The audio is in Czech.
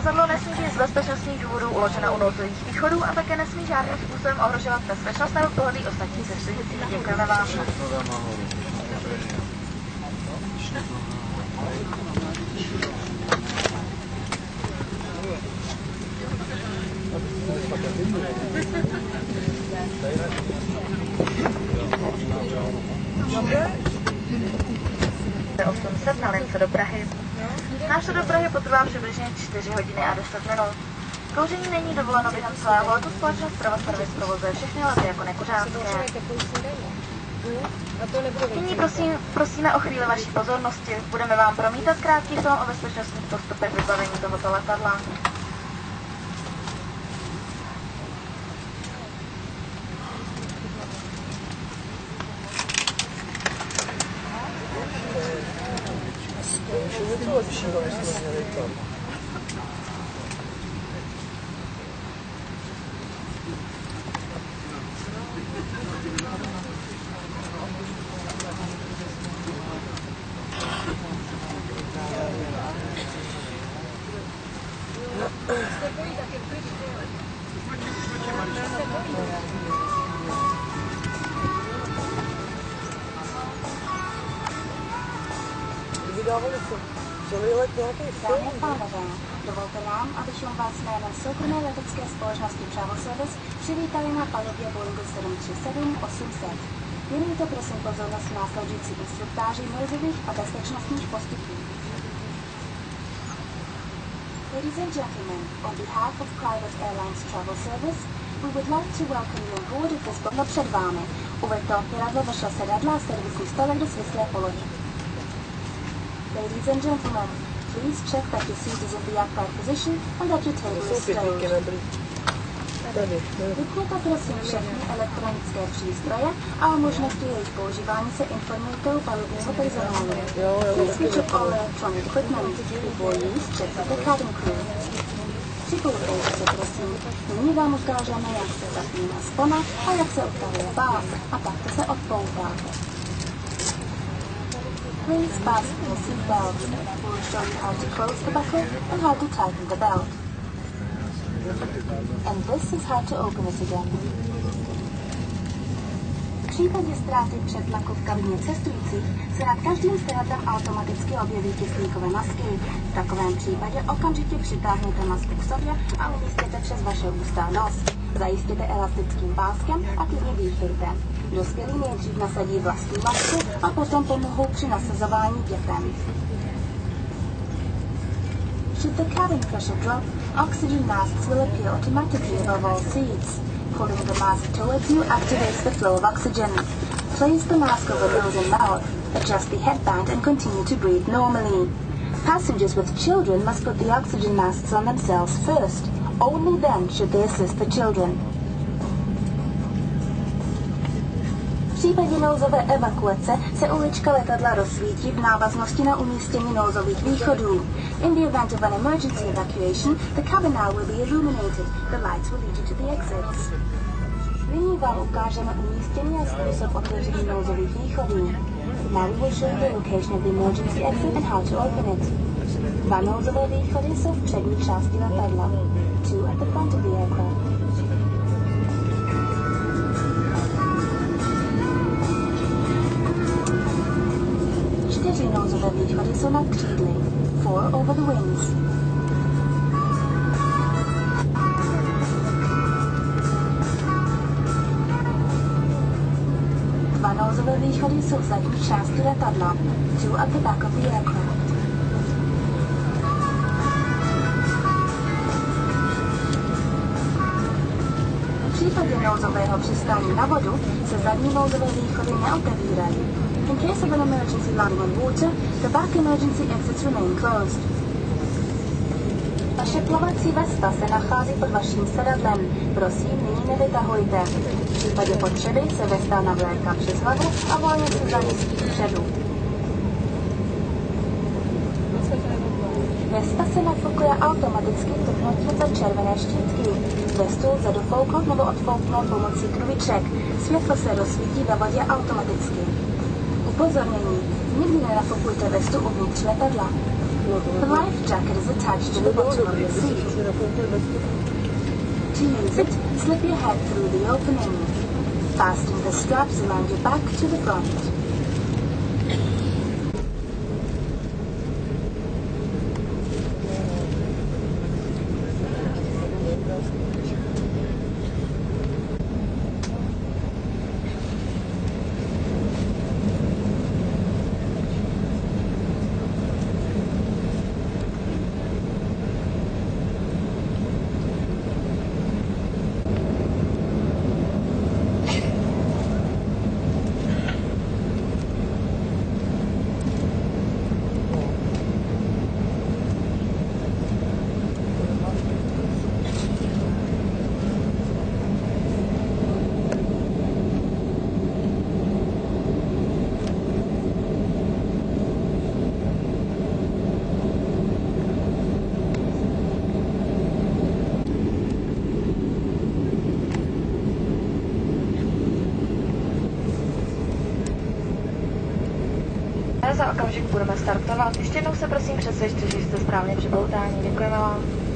Zavazadlo nesmí být z bezpečnostních důvodů uloženo u nouzových východů a také nesmí žádným způsobem ohrožovat bezpečnost nebo pohodlí ostatních cestujících. Děkujeme vám. Na lince do Prahy. Náš do Prahy potrvá přibližně 4 hodiny a 10 minut. Kouření není dovoleno během celého letu, společnost Pravoservice provozuje všechny lety jako nekuřácké. Nyní prosíme o chvíli vaší pozornosti. Budeme vám promítat krátký film o bezpečnostních postupech vybavení tohoto letadla. Dámy a pánové, dovolte nám, abychom vás jménem soukromé letecké společnosti Travel Service přivítali na palubě Boeingu 737-800. Věnujte prosím pozornost následující instruktáři nouzových a bezpečnostních postupů. Ladies and gentlemen, on behalf of Private Airlines Travel Service, we would like to welcome you on board of this boat před vámi. Uveďte opěradlo vaše sedadla a servisní stolek do svislé polohy. Ladies and gentlemen, please check that your seat is in the upright position and that your table is stowed. Vypněte prosím všechny elektronické přístroje a o možnosti jejich používání se informujte u palubního personálu. Please switch off all electronic equipment before use, check with the cabin crew. Připoutejte se prosím, nyní vám ukážeme, jak se zapíná spona a jak se odtahuje pás a takto se odpoutá. Please fasten your seat belt. We'll show you how to close the buckle and how to tighten the belt. And this is how to open it again. V případě ztráty přetlaku v kabině cestujících se nad každým sedadlem automaticky objeví kyslíkové masky. V takovém případě okamžitě přitáhněte masku k sobě a umístěte přes vaše ústa nos. Zajistěte elastickým páskem a klidně dýchejte. Dospělí nejdřív nasadí vlastní masku a potom pomohou při nasazování dětem. Should the cabin pressure drop, oxygen masks will appear automatically above all seats. Pulling the mask towards you activates the flow of oxygen. Place the mask over nose and mouth, adjust the headband and continue to breathe normally. Passengers with children must put the oxygen masks on themselves first. Only then should they assist the children. V případě nouzové evakuace se ulička letadla rozsvítí v návaznosti na umístění nouzových východů. In the event of an emergency evacuation, the cabin will be illuminated. The lights will lead you to the exits. Nyní vám ukážeme umístění a způsob otevření nouzových východů. Now we will show you the location of the emergency exit and how to open it. Dva nouzové východy jsou v přední části letadla. Two at the front of the aircraft. Nouzové východy jsou nad křídly. 4 over the wings. Dva nouzové východy jsou v zadní části letadla. 2 at the back of the aircraft. V případě nouzového přistání na vodu se zadní nouzové východy neotevírají. In case of an emergency landing on water, the back emergency exits remain closed. Vaše plovací vesta se nachází pod vaším sedadlem. Prosím, nyní nevytahujte. V případě potřeby se vesta navléká přes hlavu a volně se zamístí vpředu. Vesta se nafukuje automaticky tlknutím za červené štítky. Vestu lze dofouknout nebo odfouknout pomocí kruviček. Světlo se rozsvítí ve vodě automaticky. Upozornění. Nikdy nenafukujte vestu uvnitř letadla. The life jacket is attached to the bottom of the seat. To use it, slip your head through the opening. Fasten the straps around your back to the front. Za okamžik budeme startovat. Ještě jednou se prosím přesvědčte, že jste správně připoutáni. Děkujeme vám.